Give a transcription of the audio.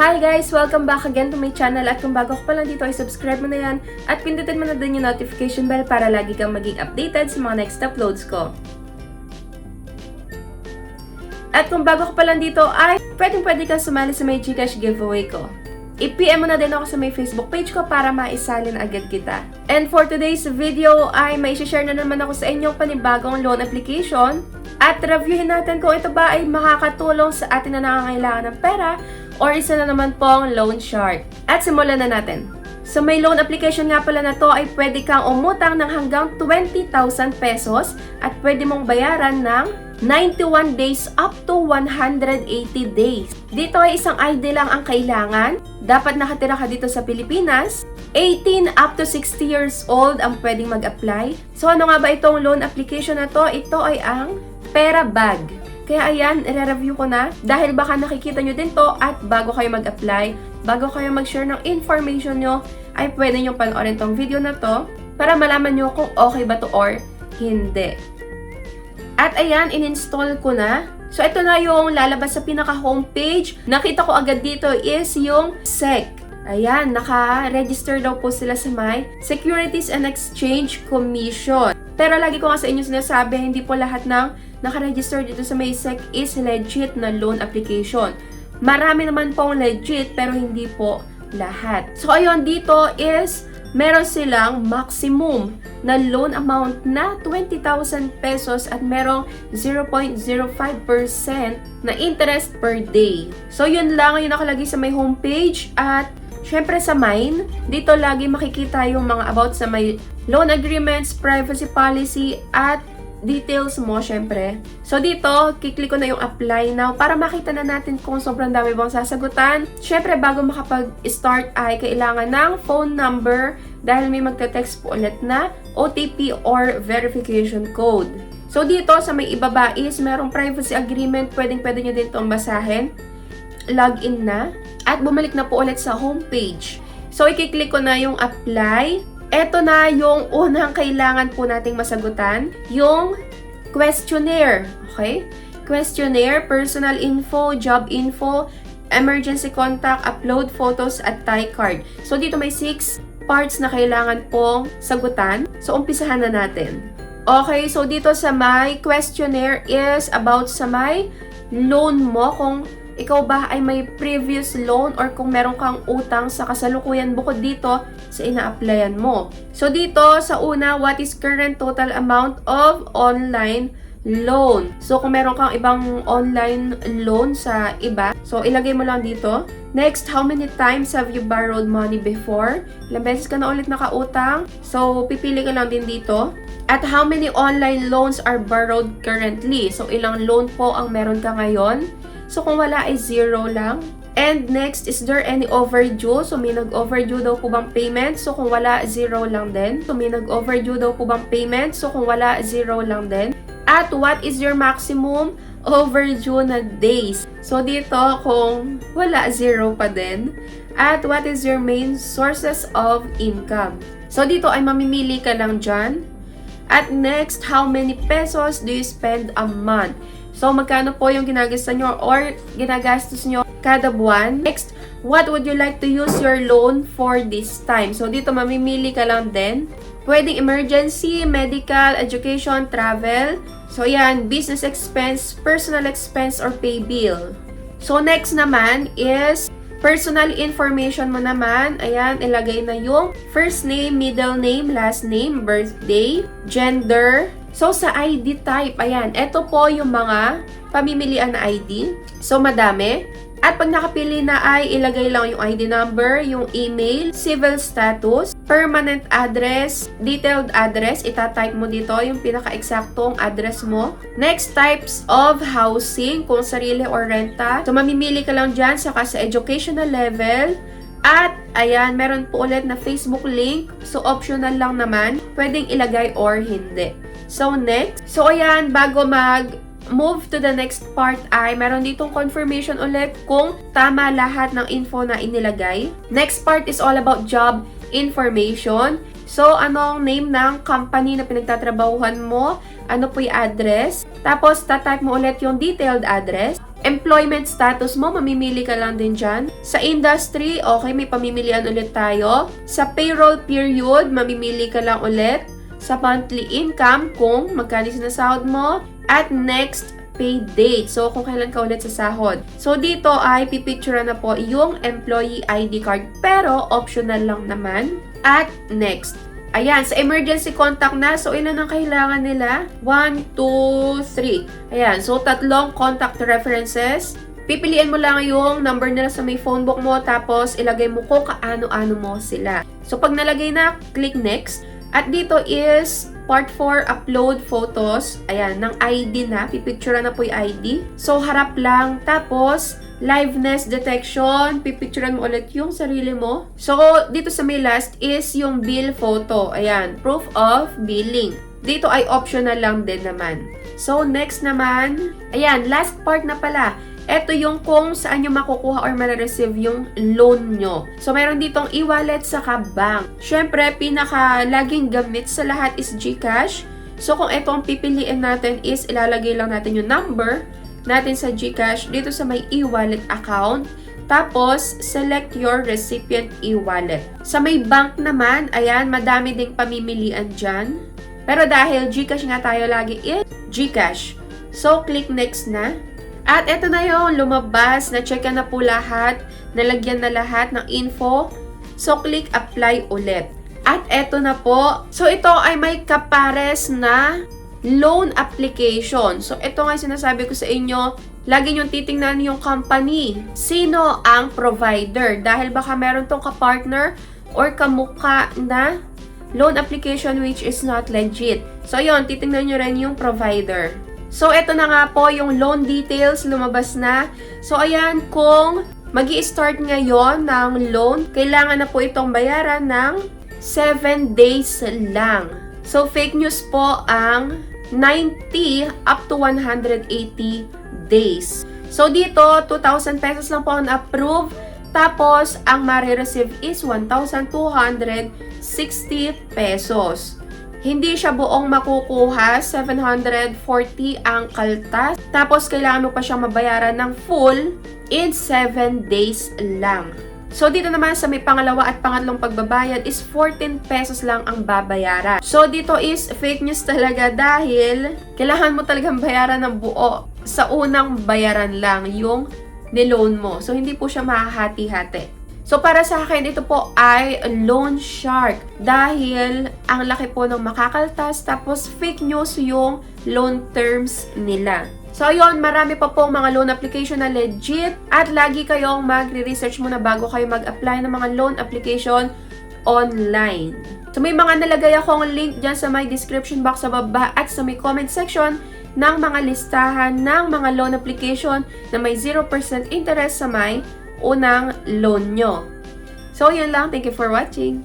Hi guys! Welcome back again to my channel at kung bago ko pa lang dito ay subscribe mo na yan at pindutin mo na din yung notification bell para lagi kang maging updated sa mga next uploads ko. At kung bago ko pa lang dito ay pwede kang sumali sa may Gcash giveaway ko. I-PM mo na din ako sa may Facebook page ko para maisalin agad kita. And for today's video ay may share na naman ako sa inyong panibagong loan application at reviewin natin kung ito ba ay makakatulong sa atin na nangangailangan ng pera or isa na naman pong loan shark. At simulan na natin. Sa may loan application nga pala na to ay pwede kang umutang ng hanggang 20,000 pesos at pwede mong bayaran ng 91 days up to 180 days. Dito ay isang ID lang ang kailangan. Dapat nakatira ka dito sa Pilipinas. 18 up to 60 years old ang pwedeng mag-apply. So ano nga ba itong loan application na to? Ito ay ang Pera Bag. Kaya ayan, i-review ko na dahil baka nakikita nyo din to at bago kayo mag-apply, bago kayo mag-share ng information nyo, ay pwede nyo panoorin tong video na to para malaman nyo kung okay ba to or hindi. At ayan, in-install ko na. So ito na yung lalabas sa pinaka-homepage. Nakita ko agad dito is yung SEC. Ayan, naka-register daw po sila sa may Securities and Exchange Commission. Pero lagi ko nga sa inyo sinasabi, hindi po lahat ng naka-register dito sa may SEC is legit na loan application. Marami naman pong legit pero hindi po lahat. So ayun, dito is meron silang maximum na loan amount na 20,000 pesos at merong 0.05% na interest per day. So yun lang yung nakalagay sa may homepage at syempre sa mine, dito lagi makikita yung mga about sa may loan agreements, privacy policy at details mo, syempre. So, dito, kiklik ko na yung apply now para makita na natin kung sobrang dami bang sasagutan. Syempre, bago makapag-start ay kailangan ng phone number dahil may magte-text po ulit na OTP or verification code. So, dito sa may ibaba is merong privacy agreement. Pwedeng-pwede nyo din itong basahin. Login na. At bumalik na po ulit sa homepage. So, ikiklik ko na yung apply. Ito na yung unang kailangan po nating masagutan, yung questionnaire. Okay? Questionnaire, personal info, job info, emergency contact, upload photos, at tie card. So, dito may 6 parts na kailangan pong sagutan. So, umpisahan na natin. Okay, so dito sa my questionnaire is about sa my loan mo, kung ikaw ba ay may previous loan or kung meron kang utang sa kasalukuyan bukod dito sa ina-applyan mo. So dito sa una, what is current total amount of online loan? So kung meron kang ibang online loan sa iba, so ilagay mo lang dito. Next, how many times have you borrowed money before? Ilang beses ka na ulit nakautang? So pipili ka lang din dito. At how many online loans are borrowed currently? So ilang loan po ang meron ka ngayon? So, kung wala ay 0 lang. And next, is there any overdue? So, may nag-overdue daw po bang payment? So, kung wala, 0 lang din. So, may nag-overdue daw po bang payment? So, kung wala, 0 lang din. At what is your maximum overdue na days? So, dito, kung wala, 0 pa din. At what is your main sources of income? So, dito ay mamimili ka lang dyan. At next, how many pesos do you spend a month? So, magkano po yung ginagastos nyo or ginagastos nyo kada buwan? Next, what would you like to use your loan for this time? So, dito mamimili ka lang din. Pwedeng emergency, medical, education, travel. So, yan, business expense, personal expense, or pay bill. So, next naman is personal information mo naman. Ayan, ilagay na yung first name, middle name, last name, birthday, gender. So, sa ID type, ayan, ito po yung mga pamimilian na ID. So, madami. At pag nakapili na ay ilagay lang yung ID number, yung email, civil status, permanent address, detailed address, itatype mo dito yung pinaka-eksaktong address mo. Next, types of housing, kung sarili or renta. So, mamimili ka lang dyan, saka sa educational level. At, ayan, meron po ulit na Facebook link. So, optional lang naman. Pwedeng ilagay or hindi. So, next. So, ayan, bago mag-move to the next part ay meron ditong confirmation ulit kung tama lahat ng info na inilagay. Next part is all about job information. So, anong name ng company na pinagtatrabahuhan mo? Ano po yung address? Tapos, tatype mo ulit yung detailed address. Employment status mo, mamimili ka lang din dyan. Sa industry, okay, may pamimilian ulit tayo. Sa payroll period, mamimili ka lang ulit. Sa monthly income, kung magkano sinasahod mo. At next, pay date. So, kung kailan ka ulit sa sahod. So, dito ay pipicture na po yung employee ID card. Pero, optional lang naman. At next. Ayan, sa emergency contact na, so ilan ang kailangan nila? 1, 2, 3. Ayan, so 3 contact references. Pipiliin mo lang yung number nila sa may phone book mo, tapos ilagay mo kung kaano-ano mo sila. So pag nalagay na, click next. At dito is part 4, upload photos. Ayan, ng ID na, pipicture na po yung ID. So harap lang, tapos liveness detection, pipicturean mo ulit yung sarili mo. So, dito sa may last is yung bill photo. Ayan, proof of billing. Dito ay optional lang din naman. So, next naman, ayan, last part na pala. Ito yung kung saan nyo makukuha or ma-receive yung loan nyo. So, meron ditong e-wallet saka bank. Syempre, pinaka laging gamit sa lahat is GCash. So, kung ito ang pipiliin natin is ilalagay lang natin yung number natin sa GCash dito sa may e-wallet account. Tapos, select your recipient e-wallet. Sa may bank naman, ayan, madami ding pamimilian dyan. Pero dahil GCash nga tayo lagi is GCash. So, click next na. At eto na yung lumabas, na-check na po lahat, nalagyan na lahat ng info. So, click apply ulit. At eto na po. So, ito ay may kapares na loan application. So, ito nga sinasabi ko sa inyo, lagi nyo titingnan yung company. Sino ang provider? Dahil baka meron tong kapartner or kamukha na loan application which is not legit. So, yun, titingnan nyo rin yung provider. So, ito na nga po yung loan details, lumabas na. So, ayan, kung magi-start ngayon ng loan, kailangan na po itong bayaran ng 7 days lang. So, fake news po ang 90 up to 180 days. So, dito, 2,000 pesos lang po ang approve. Tapos, ang ma-receive is 1,260 pesos. Hindi siya buong makukuha, 740 ang kaltas. Tapos, kailangan mo pa siyang mabayaran ng full in 7 days lang. So, dito naman sa may pangalawa at pangatlong pagbabayad is 14 pesos lang ang babayaran. So, dito is fake news talaga dahil kailangan mo talagang bayaran ng buo. Sa unang bayaran lang yung niloan mo. So, hindi po siya mahahati-hati. So, para sa akin, ito po ay loan shark dahil ang laki po ng makakaltas tapos fake news yung loan terms nila. So, ayun, marami pa pong mga loan application na legit at lagi kayong magre-research muna bago kayo mag-apply ng mga loan application online. So, may mga nalagay akong link dyan sa my description box sa baba at sa may comment section ng mga listahan ng mga loan application na may 0% interest sa may unang loan nyo. So, yun lang. Thank you for watching.